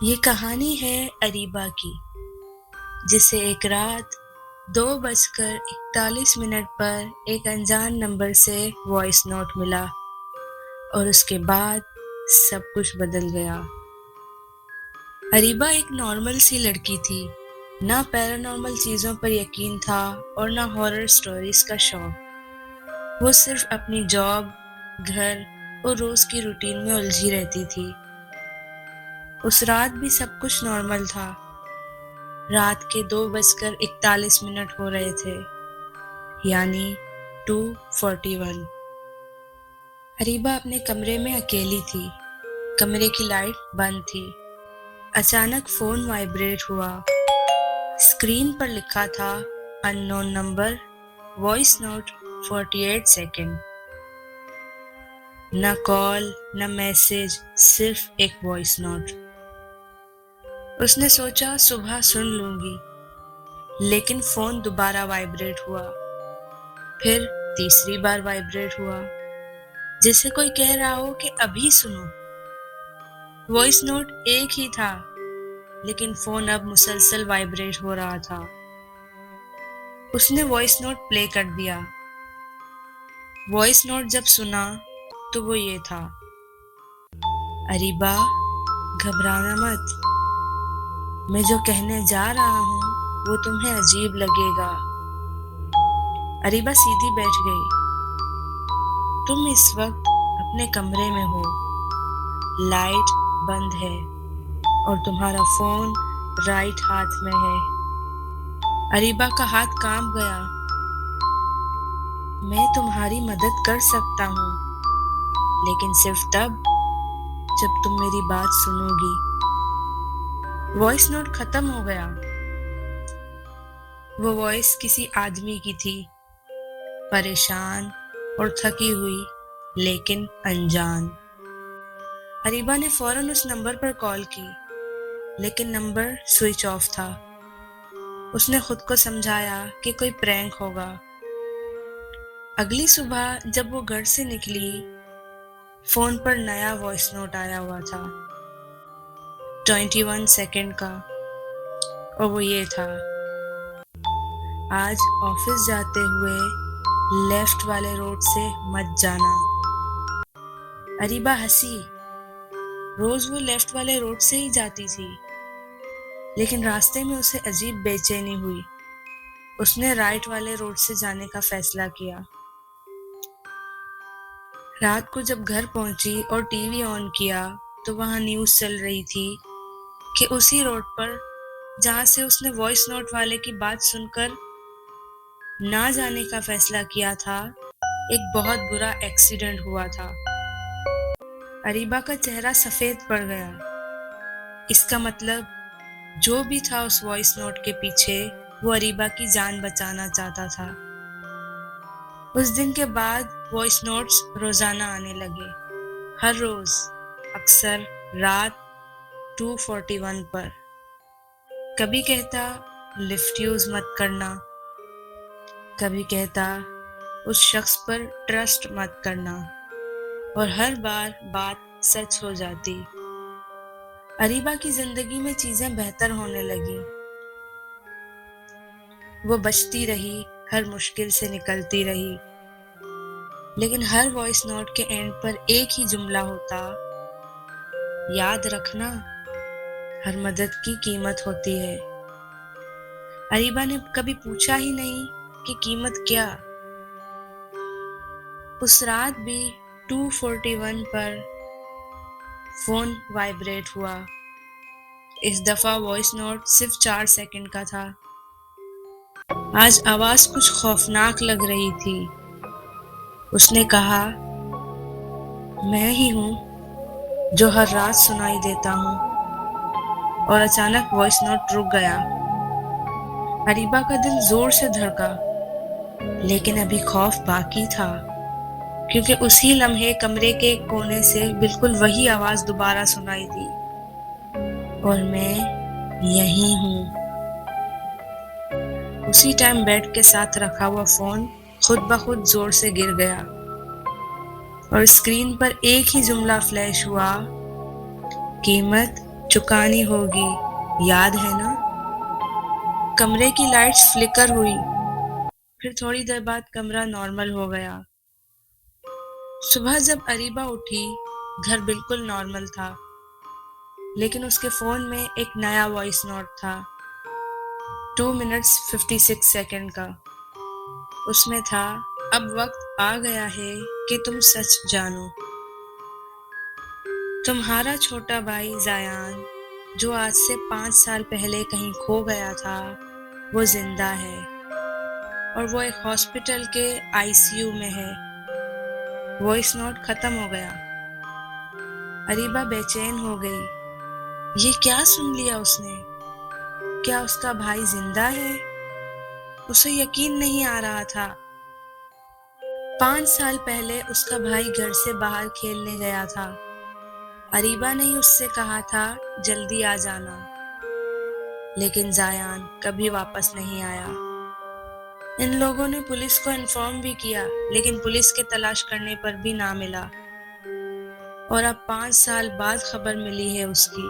یہ کہانی ہے اریبہ کی، جسے ایک رات 2:41 پر ایک انجان نمبر سے وائس نوٹ ملا اور اس کے بعد سب کچھ بدل گیا۔ اریبہ ایک نارمل سی لڑکی تھی، نہ پیرانارمل چیزوں پر یقین تھا اور نہ ہارر سٹوریز کا شوق۔ وہ صرف اپنی جاب، گھر اور روز کی روٹین میں الجھی رہتی تھی۔ اس رات بھی سب کچھ نارمل تھا۔ رات کے 2:41 ہو رہے تھے، یعنی 2:41۔ اریبہ اپنے کمرے میں اکیلی تھی، کمرے کی لائٹ بند تھی۔ اچانک فون وائبریٹ ہوا۔ اسکرین پر لکھا تھا ان نون نمبر، وائس نوٹ 48 سیکنڈ۔ نہ کال نہ میسج، صرف ایک وائس نوٹ۔ اس نے سوچا صبح سن لوں گی، لیکن فون دوبارہ وائبریٹ ہوا، پھر تیسری بار وائبریٹ ہوا، جیسے کوئی کہہ رہا ہو کہ ابھی سنو۔ وائس نوٹ ایک ہی تھا، لیکن فون اب مسلسل وائبریٹ ہو رہا تھا۔ اس نے وائس نوٹ پلے کر دیا۔ وائس نوٹ جب سنا تو وہ یہ تھا: اریبہ، گھبرانا مت، میں جو کہنے جا رہا ہوں وہ تمہیں عجیب لگے گا۔ اریبہ سیدھی بیٹھ گئی۔ تم اس وقت اپنے کمرے میں ہو، لائٹ بند ہے اور تمہارا فون رائٹ ہاتھ میں ہے۔ اریبہ کا ہاتھ کانپ گیا۔ میں تمہاری مدد کر سکتا ہوں، لیکن صرف تب جب تم میری بات سنو گی۔ وائس نوٹ ختم ہو گیا۔ وہ وائس کسی آدمی کی تھی، پریشان اور تھکی ہوئی، لیکن انجان۔ اریبہ نے فوراً اس نمبر پر کال کی، لیکن نمبر سوئچ آف تھا۔ اس نے خود کو سمجھایا کہ کوئی پرینک ہوگا۔ اگلی صبح جب وہ گھر سے نکلی، فون پر نیا وائس نوٹ آیا ہوا تھا، 21 سیکنڈ کا، اور وہ یہ تھا: آج آفس جاتے ہوئے لیفٹ والے روڈ سے مت جانا۔ اریبہ ہنسی۔ روز وہ لیفٹ والے روڈ سے ہی جاتی تھی، لیکن راستے میں اسے عجیب بے چینی ہوئی۔ اس نے رائٹ والے روڈ سے جانے کا فیصلہ کیا۔ رات کو جب گھر پہنچی اور ٹی وی آن کیا تو وہاں نیوز چل رہی تھی کہ اسی روڈ پر جہاں سے اس نے وائس نوٹ والے کی بات سن کر نہ جانے کا فیصلہ کیا تھا، ایک بہت برا ایکسیڈنٹ ہوا تھا۔ اریبہ کا چہرہ سفید پڑ گیا۔ اس کا مطلب جو بھی تھا اس وائس نوٹ کے پیچھے، وہ اریبہ کی جان بچانا چاہتا تھا۔ اس دن کے بعد وائس نوٹس روزانہ آنے لگے، ہر روز، اکثر رات 2:41 پر۔ کبھی کہتا لفٹ یوز مت کرنا، کبھی کہتا اس شخص پر ٹرسٹ مت کرنا، اور ہر بار بات سچ ہو جاتی۔ اریبہ کی زندگی میں چیزیں بہتر ہونے لگیں۔ وہ بچتی رہی، ہر مشکل سے نکلتی رہی، لیکن ہر وائس نوٹ کے اینڈ پر ایک ہی جملہ ہوتا: یاد رکھنا، ہر مدد کی قیمت ہوتی ہے۔ اریبہ نے کبھی پوچھا ہی نہیں کہ قیمت کیا۔ اس رات بھی 2:41 پر فون وائبریٹ ہوا۔ اس دفعہ وائس نوٹ صرف 4 سیکنڈ کا تھا۔ آج آواز کچھ خوفناک لگ رہی تھی۔ اس نے کہا: میں ہی ہوں جو ہر رات سنائی دیتا ہوں۔ اور اچانک وائس نوٹ رک گیا۔ اریبہ کا دل زور سے دھڑکا، لیکن ابھی خوف باقی تھا، کیونکہ اسی لمحے کمرے کے ایک کونے سے بالکل وہی آواز دوبارہ سنائی دی: اور میں یہیں ہوں۔ اسی ٹائم بیڈ کے ساتھ رکھا ہوا فون خود بخود زور سے گر گیا، اور اسکرین پر ایک ہی جملہ فلیش ہوا: قیمت چکانی ہوگی، یاد ہے نا؟ کمرے کی لائٹس فلکر ہوئی، پھر تھوڑی دیر بعد کمرہ نارمل ہو گیا۔ صبح جب اریبہ اٹھی، گھر بالکل نارمل تھا، لیکن اس کے فون میں ایک نیا وائس نوٹ تھا، 2 منٹس 56 سیکنڈ کا۔ اس میں تھا، اب وقت آ گیا ہے کہ تم سچ جانو۔ تمہارا چھوٹا بھائی زیان، جو آج سے 5 سال پہلے کہیں کھو گیا تھا، وہ زندہ ہے، اور وہ ایک ہاسپٹل کے ICU میں ہے۔ وائس نوٹ ختم ہو گیا۔ اریبہ بے چین ہو گئی۔ یہ کیا سن لیا اس نے؟ کیا اس کا بھائی زندہ ہے؟ اسے یقین نہیں آ رہا تھا۔ 5 سال پہلے اس کا بھائی گھر سے باہر کھیلنے گیا تھا۔ اریبہ نے اس سے کہا تھا جلدی آ جانا، لیکن زیان کبھی واپس نہیں آیا۔ ان لوگوں نے پولیس کو انفارم بھی کیا، لیکن پولیس کے تلاش کرنے پر بھی نہ ملا، اور اب 5 سال بعد خبر ملی ہے اس کی۔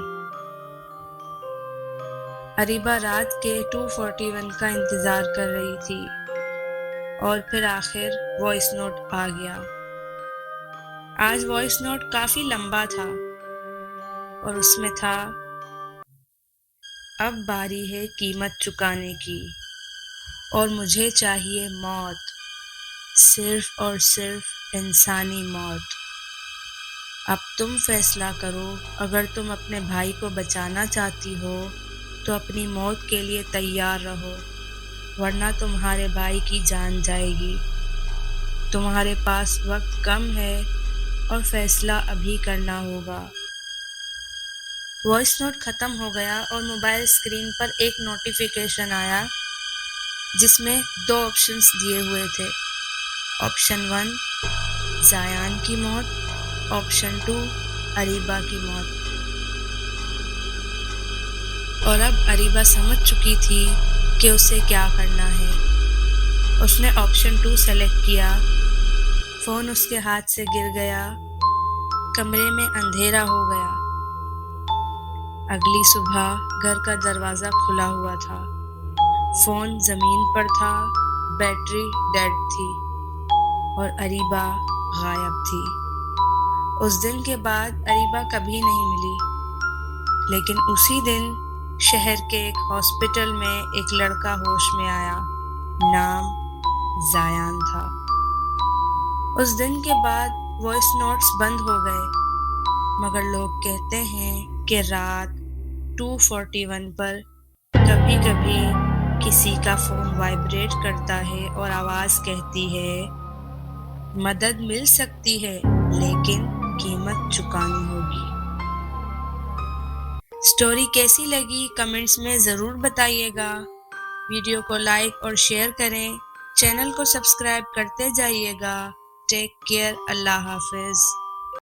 اریبہ رات کے 2:41 کا انتظار کر رہی تھی، اور پھر آخر وائس نوٹ آ گیا۔ آج وائس نوٹ کافی لمبا تھا، اور اس میں تھا، اب باری ہے قیمت چکانے کی، اور مجھے چاہیے موت، صرف اور صرف انسانی موت۔ اب تم فیصلہ کرو، اگر تم اپنے بھائی کو بچانا چاہتی ہو تو اپنی موت کے لیے تیار رہو، ورنہ تمہارے بھائی کی جان جائے گی۔ تمہارے پاس وقت کم ہے، اور فیصلہ ابھی کرنا ہوگا۔ وائس نوٹ ختم ہو گیا، اور موبائل اسکرین پر ایک نوٹیفیکیشن آیا جس میں 2 آپشنز دیے ہوئے تھے۔ آپشن 1 زیان کی موت، آپشن 2 اریبہ کی موت۔ اور اب اریبہ سمجھ چکی تھی کہ اسے کیا کرنا ہے۔ اس نے آپشن 2 سلیکٹ کیا۔ فون اس کے ہاتھ سے گر گیا، کمرے میں اندھیرا ہو گیا۔ اگلی صبح گھر کا دروازہ کھلا ہوا تھا، فون زمین پر تھا، بیٹری ڈیڈ تھی، اور اریبہ غائب تھی۔ اس دن کے بعد اریبہ کبھی نہیں ملی، لیکن اسی دن شہر کے ایک ہاسپٹل میں ایک لڑکا ہوش میں آیا، نام زیان تھا۔ اس دن کے بعد وائس نوٹس بند ہو گئے، مگر لوگ کہتے ہیں کہ رات 2:41 پر کبھی کبھی کسی کا فون وائبریٹ کرتا ہے اور آواز کہتی ہے، مدد مل سکتی ہے لیکن قیمت چکانی ہوگی۔ سٹوری کیسی لگی کمنٹس میں ضرور بتائیے گا۔ ویڈیو کو لائک اور شیئر کریں، چینل کو سبسکرائب کرتے جائیے گا۔ ٹیک کیئر، اللہ حافظ۔